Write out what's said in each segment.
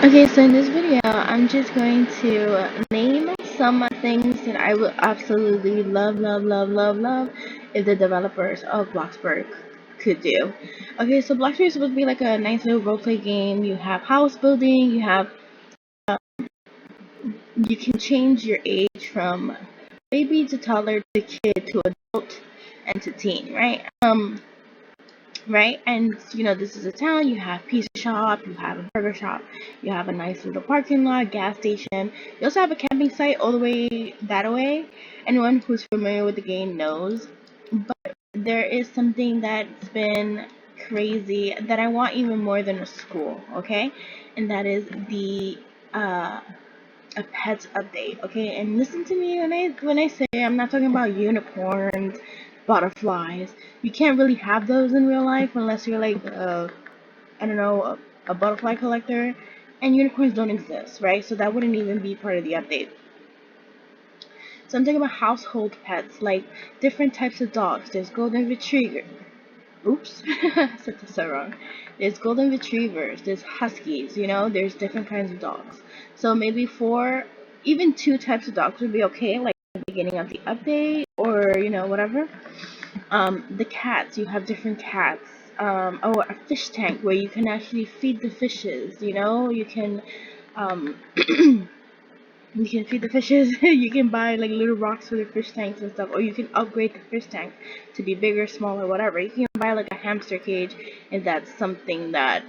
Okay, so in this video, I'm just going to name some things that I would absolutely love if the developers of Bloxburg could do. Okay, so Bloxburg is supposed to be like a nice little roleplay game. You have house building, you can change your age from baby to toddler to kid to adult and to teen, right? Right? And this is a town. You have pizza shop, you have a burger shop, you have a nice little parking lot, gas station. You also have a camping site all the way that way. Anyone who's familiar with the game knows. But there is something that's been crazy that I want even more than a school, okay? And that is the a pets update, okay? And listen to me when I say I'm not talking about unicorns, butterflies. You can't really have those in real life unless you're like I don't know, a butterfly collector. And unicorns don't exist, right? So that wouldn't even be part of the update. So I'm talking about household pets, like different types of dogs. There's golden retriever. Oops, said this so wrong. There's golden retrievers, there's huskies, there's different kinds of dogs. So maybe even two types of dogs would be okay, like at the beginning of the update or, whatever. The cats, you have different cats. A fish tank where you can actually feed the fishes, um, you can feed the fishes. You can buy like little rocks for the fish tanks and stuff, or you can upgrade the fish tank to be bigger, smaller, whatever. You can buy like a hamster cage, and that's something that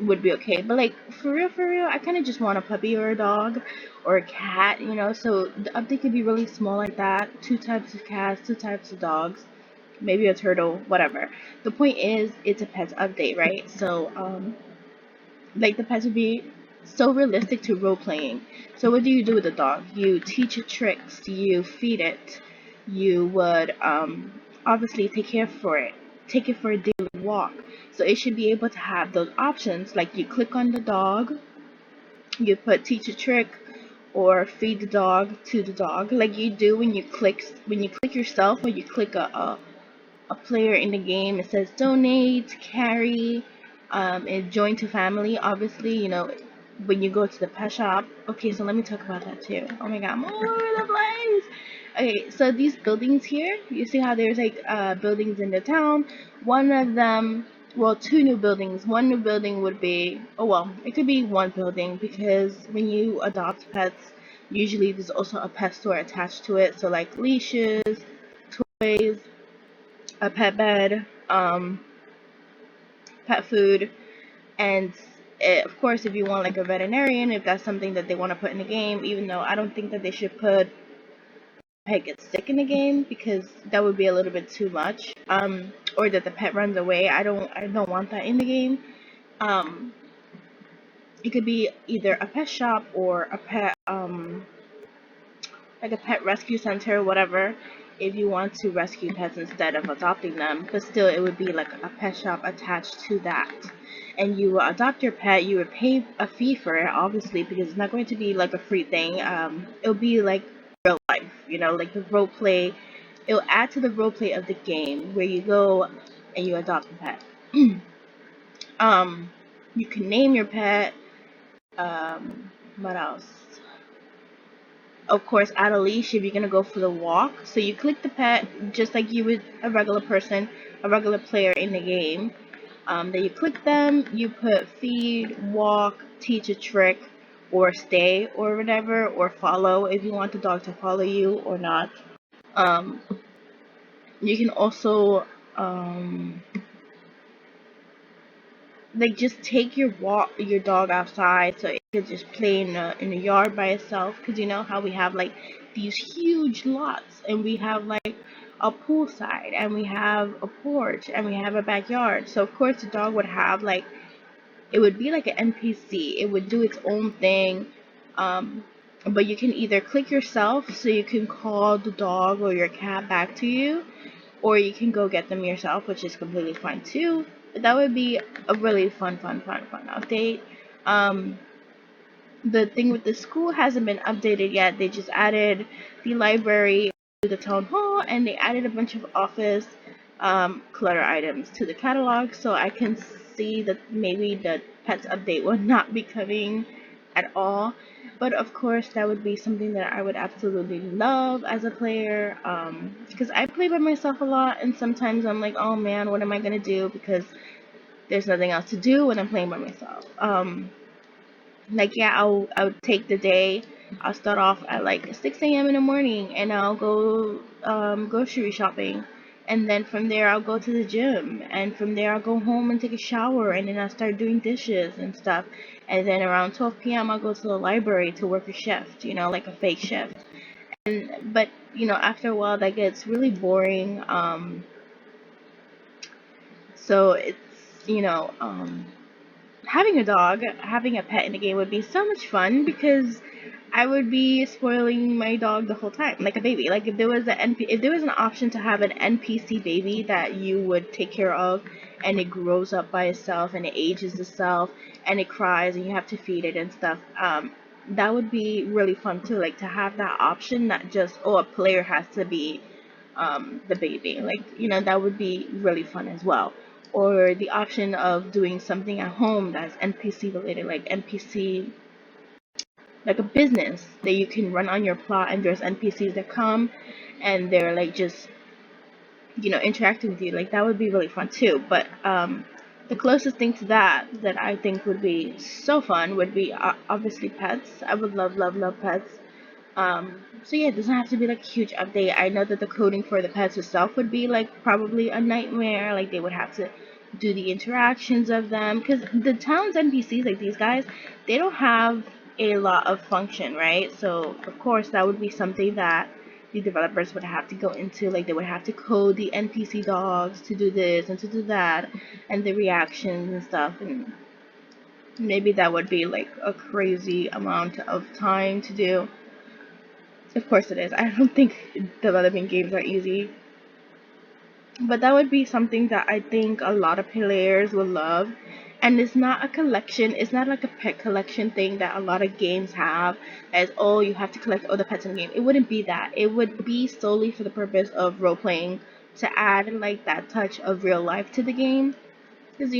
would be okay. But like for real, I kind of just want a puppy or a dog or a cat, So the update could be really small like that. Two types of cats, two types of dogs, maybe a turtle, whatever. The point is, it's a pets update, right? So like the pets would be so realistic to role playing. So what do you do with the dog? You teach it tricks, you feed it, you would obviously take it for a daily walk. So it should be able to have those options, like you click on the dog, you put teach a trick or feed the dog to the dog, like you do when you click yourself, or you click a player in the game. It says donate, carry, and join to family. Obviously, when you go to the pet shop. Okay, so let me talk about that too. Oh my god, I'm all over the place. Okay, so these buildings here, you see how there's like buildings in the town. One of them, well, two new buildings. One new building would be, oh well, it could be one building because when you adopt pets, usually there's also a pet store attached to it. So like leashes, toys, a pet bed, pet food, and of course, if you want like a veterinarian, if that's something that they want to put in the game, even though I don't think that they should put pet gets sick in the game because that would be a little bit too much. Or that the pet runs away. I don't want that in the game. Um, it could be either a pet shop or a pet like a pet rescue center or whatever, if you want to rescue pets instead of adopting them. But still, it would be like a pet shop attached to that. And you will adopt your pet, you would pay a fee for it, obviously, because it's not going to be like a free thing. It'll be like real life, like the role play. It'll add to the role play of the game where you go and you adopt a pet. um, you can name your pet. What else? Of course, add a leash if you're gonna go for the walk. So you click the pet just like you would a regular person, a regular player in the game. Then you click them, you put feed, walk, teach a trick, or stay, or whatever, or follow if you want the dog to follow you or not. Um, you can also like just take your dog outside so it could just play in a yard by itself, because you know how we have like these huge lots, and we have like a poolside, and we have a porch, and we have a backyard. So of course the dog would have like, it would be like an NPC. It would do its own thing. um but you can either click yourself so you can call the dog or your cat back to you, or you can go get them yourself, which is completely fine too. But that would be a really fun update. Um, the thing with the school hasn't been updated yet. They just added the library to the town hall, and they added a bunch of office clutter items to the catalog. So I can see that maybe the pets update will not be coming at all. But of course, that would be something that I would absolutely love as a player. Because I play by myself a lot, and sometimes I'm like, oh man, what am I gonna do? Because there's nothing else to do when I'm playing by myself. Like yeah, I'll take the day. I'll start off at like 6 a.m. in the morning, and I'll go grocery shopping, and then from there I'll go to the gym, and from there I'll go home and take a shower, and then I'll start doing dishes and stuff, and then around 12 p.m. I'll go to the library to work a shift, like a fake shift. But after a while that gets really boring. So it's you know having a dog, having a pet in the game would be so much fun because I would be spoiling my dog the whole time, like a baby. Like if there was an option to have an NPC baby that you would take care of, and it grows up by itself and it ages itself and it cries and you have to feed it and stuff. That would be really fun too. Like to have that option, not just a player has to be the baby. Like that would be really fun as well. Or the option of doing something at home that's NPC related, like NPC, like a business that you can run on your plot, and there's NPCs that come and they're like just interacting with you. Like that would be really fun too. But the closest thing to that I think would be so fun would be obviously pets. I would love pets. So yeah, it doesn't have to be like a huge update. I know that the coding for the pets itself would be like probably a nightmare. Like they would have to do the interactions of them, because the town's NPCs, like these guys, they don't have a lot of function, right? So of course that would be something that the developers would have to go into. Like they would have to code the NPC dogs to do this and to do that, and the reactions and stuff. And maybe that would be like a crazy amount of time to do. Of course it is. I don't think developing games are easy. But that would be something that I think a lot of players will love. And it's not a collection, it's not like a pet collection thing that a lot of games have, as you have to collect all the pets in the game. It wouldn't be that. It would be solely for the purpose of role playing, to add like that touch of real life to the game. Because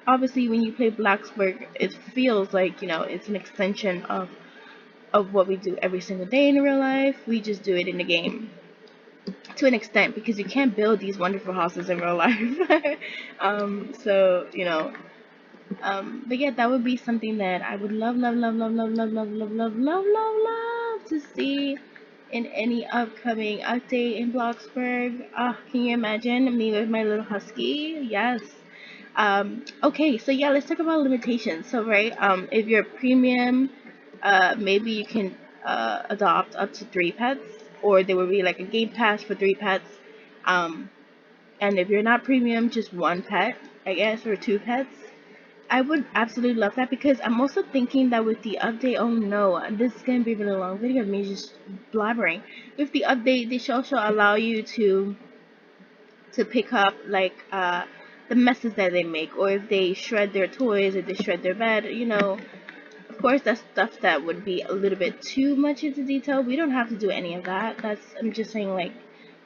obviously when you play Bloxburg, it feels like, it's an extension of what we do every single day in real life. We just do it in the game to an extent, because you can't build these wonderful houses in real life. So but yeah, that would be something that I would love to see in any upcoming update in Bloxburg. Can you imagine me with my little husky? Yes. Okay, so yeah, let's talk about limitations. So right, if you're premium, maybe you can adopt up to 3 pets, or there will be like a game pass for 3 pets. Um, and if you're not premium, just 1 pet, I guess, or 2 pets. I would absolutely love that, because I'm also thinking that with the update, oh no, this is gonna be a really long video of me just blabbering. With the update, they should also allow you to pick up like the messes that they make, or if they shred their toys, if they shred their bed. Of course, that's stuff that would be a little bit too much into detail. We don't have to do any of that. I'm just saying, like,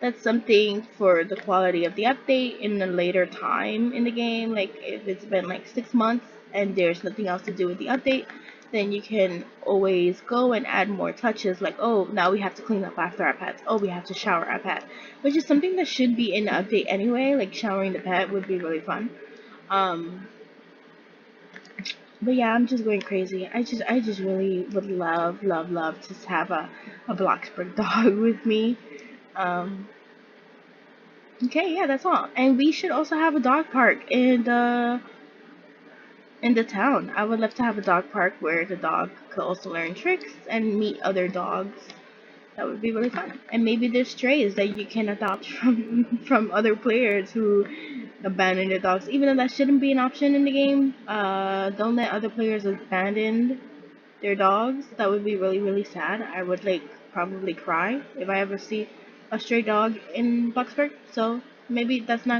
that's something for the quality of the update in a later time in the game. Like, if it's been like 6 months and there's nothing else to do with the update, then you can always go and add more touches. Like, oh, now we have to clean up after our pets. Oh, we have to shower our pet, which is something that should be in the update anyway. Like, showering the pet would be really fun. But yeah, I'm just going crazy. I just really would love to have a Bloxburg dog with me. Um, okay, yeah, that's all. And we should also have a dog park in the town. I would love to have a dog park where the dog could also learn tricks and meet other dogs. That would be really fun. And maybe there's strays that you can adopt from other players who abandon their dogs. Even though that shouldn't be an option in the game. Don't let other players abandon their dogs. That would be really sad. I would like probably cry if I ever see a stray dog in Bloxburg. So maybe that's not